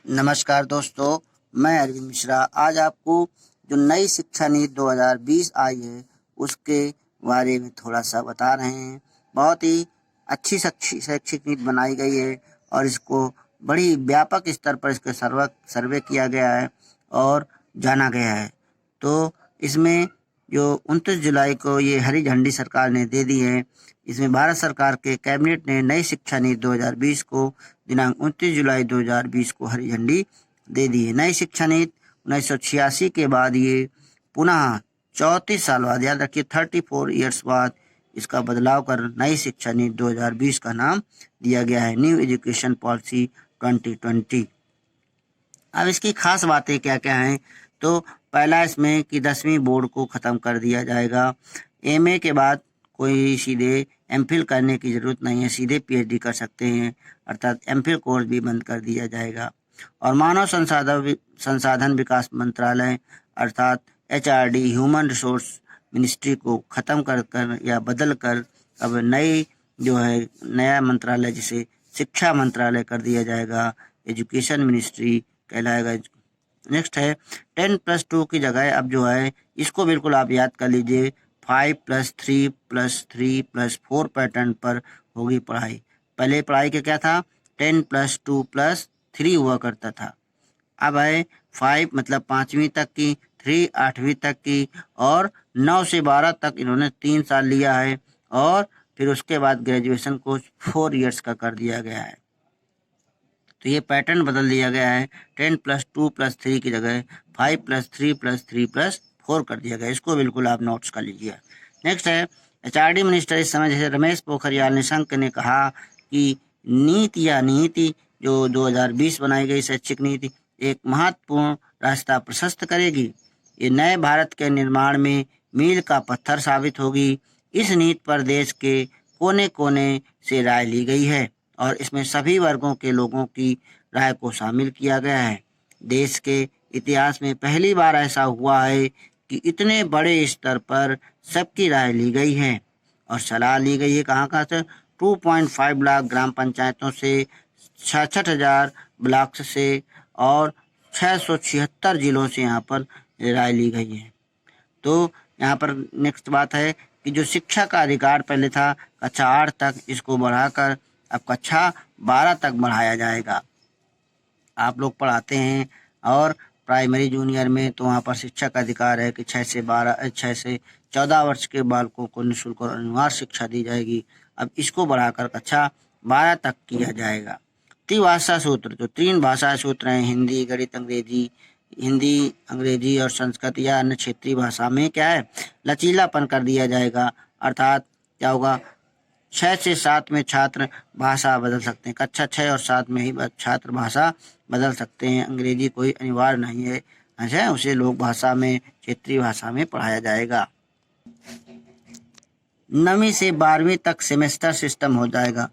नमस्कार दोस्तों, मैं अरविंद मिश्रा। आज आपको जो नई शिक्षा नीति 2020 आई है उसके बारे में थोड़ा सा बता रहे हैं। बहुत ही अच्छी शैक्षिक नीति बनाई गई है और इसको बड़ी व्यापक स्तर पर इसके सर्वे किया गया है और जाना गया है। तो इसमें जो 29 जुलाई को ये हरी झंडी सरकार ने दे दी है। इसमें भारत सरकार के कैबिनेट ने नई शिक्षा नीति 2020 को दिनांक 29 जुलाई 2020 को हरी झंडी दे दी है। नई शिक्षा नीति 1986 के बाद ये पुनः 34 साल बाद, याद रखिए 34 ईयर्स बाद इसका बदलाव कर नई शिक्षा नीति 2020 का नाम दिया गया है, न्यू एजुकेशन पॉलिसी 2020। अब इसकी खास बातें क्या क्या हैं, तो पहला इसमें कि 10वीं बोर्ड को ख़त्म कर दिया जाएगा। एमए के बाद कोई सीधे एमफिल करने की ज़रूरत नहीं है, सीधे पीएचडी कर सकते हैं, अर्थात एमफिल कोर्स भी बंद कर दिया जाएगा। और मानव संसाधन विकास मंत्रालय अर्थात एचआरडी, ह्यूमन रिसोर्स मिनिस्ट्री को ख़त्म कर या बदल कर अब नया मंत्रालय जिसे शिक्षा मंत्रालय कर दिया जाएगा, एजुकेशन मिनिस्ट्री कहलाएगा। नेक्स्ट है 10+2 की जगह अब इसको बिल्कुल आप याद कर लीजिए, 5+3+3+4 पैटर्न पर होगी पढ़ाई। पहले पढ़ाई का क्या था, 10+2+3 हुआ करता था। अब है 5 मतलब 5वीं तक की, 3 8वीं तक की और 9 से 12 तक इन्होंने 3 साल लिया है और फिर उसके बाद ग्रेजुएशन को 4 इयर्स का कर दिया गया है। तो ये पैटर्न बदल दिया गया है, 10+2+3 की जगह 5+3+3+4 कर दिया गया। इसको बिल्कुल आप नोट्स कर लीजिए। नेक्स्ट है एचआरडी मिनिस्टर इस समय जैसे रमेश पोखरियाल निशंक ने कहा कि नीति जो 2020 बनाई गई शैक्षिक नीति एक महत्वपूर्ण रास्ता प्रशस्त करेगी। ये नए भारत के निर्माण में मील का पत्थर साबित होगी। इस नीति पर देश के कोने कोने से राय ली गई है और इसमें सभी वर्गों के लोगों की राय को शामिल किया गया है। देश के इतिहास में पहली बार ऐसा हुआ है कि इतने बड़े स्तर पर सबकी राय ली गई है और सलाह ली गई है। कहाँ से, 2.5 लाख ग्राम पंचायतों से, 66,000 ब्लॉक से और 676 जिलों से यहाँ पर राय ली गई है। तो यहाँ पर नेक्स्ट बात है कि जो शिक्षा का अधिकार पहले था कक्षा 8 तक, इसको बढ़ाकर अब कक्षा 12 तक बढ़ाया जाएगा। आप लोग पढ़ाते हैं और प्राइमरी जूनियर में तो वहाँ पर शिक्षा का अधिकार है कि 6 से 14 वर्ष के बालकों को निःशुल्क और अनिवार्य शिक्षा दी जाएगी। अब इसको बढ़ाकर कक्षा 12 तक किया जाएगा। त्रिभाषा सूत्र, जो 3 भाषा सूत्र हैं, हिंदी, गणित, हिंदी, अंग्रेजी और संस्कृत या अन्य क्षेत्रीय भाषा में क्या है, लचीलापन कर दिया जाएगा। अर्थात क्या होगा, 6 से 7 में छात्र भाषा बदल सकते हैं, कक्षा 6 और 7 में ही छात्र भाषा बदल सकते हैं। अंग्रेजी कोई अनिवार्य नहीं है, अच्छा उसे लोक भाषा में, क्षेत्रीय भाषा में पढ़ाया जाएगा। 9वीं से 12वीं तक सेमेस्टर सिस्टम हो जाएगा।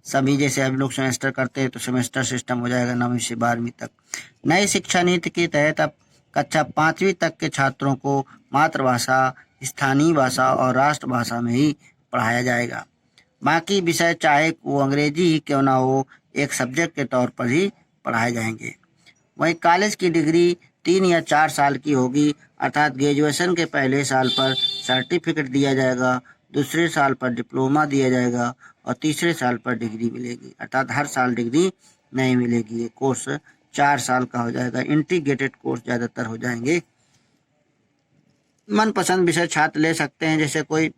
सभी जैसे अब लोग सेमेस्टर करते हैं तो सेमेस्टर सिस्टम हो जाएगा 9वीं से 12वीं तक। नई शिक्षा नीति के तहत अब कक्षा 5वीं तक के छात्रों को मातृभाषा, स्थानीय भाषा और राष्ट्रभाषा में ही पढ़ाया जाएगा। बाकी विषय चाहे वो अंग्रेजी ही क्यों ना हो, एक सब्जेक्ट के तौर पर ही पढ़ाए जाएंगे। वहीं कॉलेज की डिग्री 3 या 4 साल की होगी, अर्थात ग्रेजुएशन के पहले साल पर सर्टिफिकेट दिया जाएगा, दूसरे साल पर डिप्लोमा दिया जाएगा और तीसरे साल पर डिग्री मिलेगी। अर्थात हर साल डिग्री नहीं मिलेगी, ये कोर्स 4 साल का हो जाएगा। इंटीग्रेटेड कोर्स ज़्यादातर हो जाएंगे। मनपसंद विषय छात्र ले सकते हैं, जैसे कोई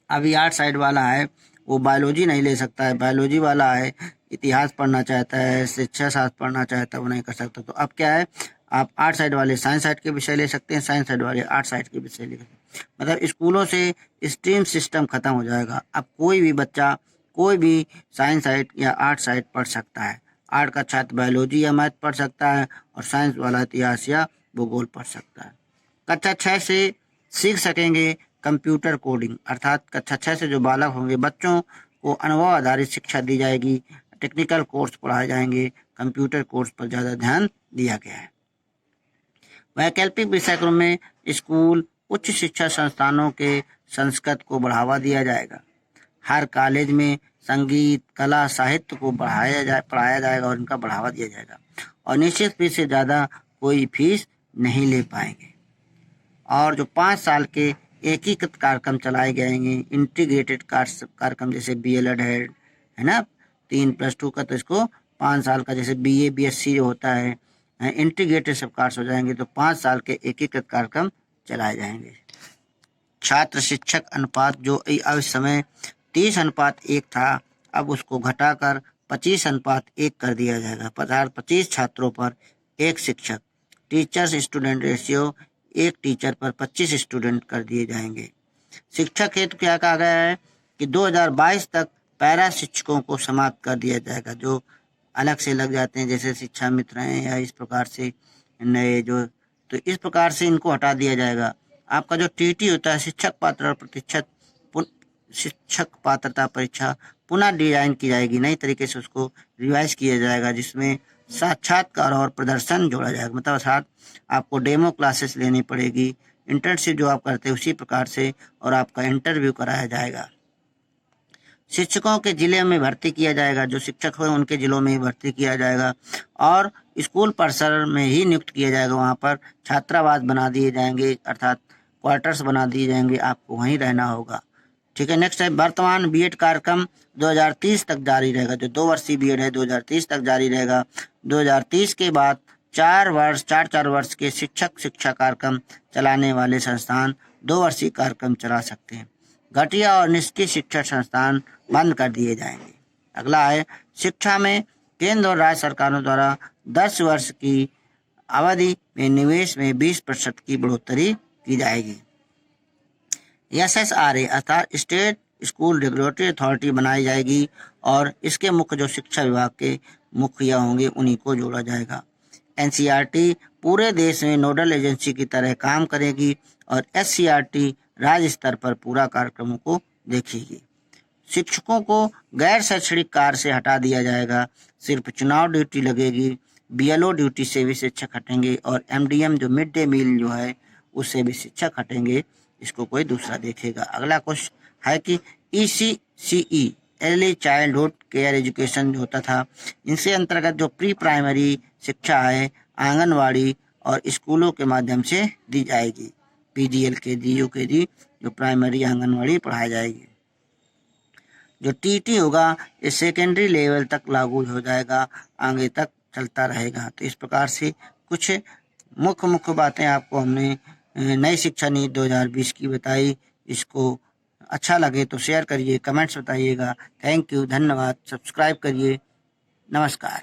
अभी आर्ट साइड वाला है वो बायोलॉजी नहीं ले सकता है, बायोलॉजी वाला है इतिहास पढ़ना चाहता है, शिक्षा शास्त्र पढ़ना चाहता है, वो नहीं कर सकता। तो अब क्या है, आप आर्ट साइड वाले साइंस साइड के विषय ले सकते हैं, साइंस साइड वाले आर्ट साइड के विषय ले सकते हैं। मतलब स्कूलों से स्ट्रीम सिस्टम खत्म हो जाएगा। अब कोई भी बच्चा कोई भी साइंस साइड या आर्ट साइड पढ़ सकता है। आर्ट का छात्र बायोलॉजी या मैथ पढ़ सकता है और साइंस वाला इतिहास या भूगोल पढ़ सकता है। कक्षा 6 से सीख सकेंगे कंप्यूटर कोडिंग, अर्थात कक्षा 6 से जो बालक होंगे बच्चों को अनुभव आधारित शिक्षा दी जाएगी। टेक्निकल कोर्स पढ़ाए जाएंगे, कंप्यूटर कोर्स पर ज़्यादा ध्यान दिया गया है। वैकल्पिक विषयक्रम में स्कूल, उच्च शिक्षा संस्थानों के संस्कृत को बढ़ावा दिया जाएगा। हर कॉलेज में संगीत, कला, साहित्य को पढ़ाया जाएगा और इनका बढ़ावा दिया जाएगा। और निश्चित फीस से ज़्यादा कोई फीस नहीं ले पाएंगे। और जो 5 साल के एकीकृत कार्यक्रम चलाए जाएंगे, इंटीग्रेटेड कार्यक्रम, जैसे BLED है ना, 3+2 का, तो इसको 5 साल का, जैसे BA BSc जो होता है, इंटीग्रेटेड सब कोर्स हो जाएंगे, तो 5 साल के एकीकृत कार्यक्रम चलाए जाएंगे। छात्र शिक्षक अनुपात जो इस समय 30:1 था, अब उसको घटाकर 25:1 कर दिया जाएगा। 25 छात्रों पर 1 शिक्षक। टीचर्स स्टूडेंट रेशियो 1 टीचर पर 25 स्टूडेंट कर दिए जाएंगे। शिक्षक हेतु क्या कहा गया है कि 2022 तक पैरा शिक्षकों को समाप्त कर दिया जाएगा, जो अलग से लग जाते हैं, जैसे शिक्षा मित्र हैं या इस प्रकार से नए जो, तो इस प्रकार से इनको हटा दिया जाएगा। आपका जो TT होता है, शिक्षक पात्रता परीक्षा पुनः डिजाइन की जाएगी, नई तरीके से उसको रिवाइज किया जाएगा, जिसमें साक्षात्कार और प्रदर्शन जोड़ा जाएगा। मतलब साथ आपको डेमो क्लासेस लेनी पड़ेगी, इंटर्नशिप जो आप करते हैं उसी प्रकार से, और आपका इंटरव्यू कराया जाएगा। शिक्षकों के जिले में भर्ती किया जाएगा, जो शिक्षक हो उनके जिलों में ही भर्ती किया जाएगा, और स्कूल परिसर में ही नियुक्त किया जाएगा। वहाँ पर छात्रावास बना दिए जाएंगे, अर्थात क्वार्टर्स बना दिए जाएंगे, आपको वहीं रहना होगा। ठीक है। नेक्स्ट है, वर्तमान BEd कार्यक्रम 2030 तक जारी रहेगा। जो 2 वर्षीय BEd है 2030 तक जारी रहेगा। 2030 के बाद 4 वर्ष के शिक्षा कार्यक्रम चलाने वाले संस्थान 2 वर्षीय कार्यक्रम चला सकते हैं। घटिया और निष्क्रिय शिक्षण संस्थान बंद कर दिए जाएंगे। अगला है, शिक्षा में केंद्र और राज्य सरकारों द्वारा 10 वर्ष की अवधि में निवेश में 20% की बढ़ोतरी की जाएगी। SSRA अर्थात स्टेट स्कूल रेगुलेटरी अथॉरिटी बनाई जाएगी, और इसके मुख्य जो शिक्षा विभाग के मुखिया होंगे उन्हीं को जोड़ा जाएगा। NCERT पूरे देश में नोडल एजेंसी की तरह काम करेगी, और SCERT राज्य स्तर पर पूरा कार्यक्रमों को देखेगी। शिक्षकों को गैर शैक्षणिक कार्य से हटा दिया जाएगा, सिर्फ चुनाव ड्यूटी लगेगी। BLO ड्यूटी से भी शिक्षक हटेंगे, और MDM जो मिड डे मील जो है उससे भी शिक्षक हटेंगे, इसको कोई दूसरा देखेगा। अगला क्वेश्चन है कि ECCE early childhood care education जो होता था, इनसे अंतर्गत जो प्री प्राइमरी शिक्षा है आंगनवाड़ी और स्कूलों के माध्यम से दी जाएगी। PGL KG UKG जो प्राइमरी आंगनवाड़ी पढ़ाई जाएगी। जो TT होगा ये सेकेंडरी लेवल तक लागू हो जाएगा, आगे तक चलता रहेगा। तो इस प्रकार से कुछ मुख्य बातें आपको हमने नई शिक्षा नीति 2020 की बताई। इसको अच्छा लगे तो शेयर करिए, कमेंट्स बताइएगा। थैंक यू, धन्यवाद। सब्सक्राइब करिए। नमस्कार।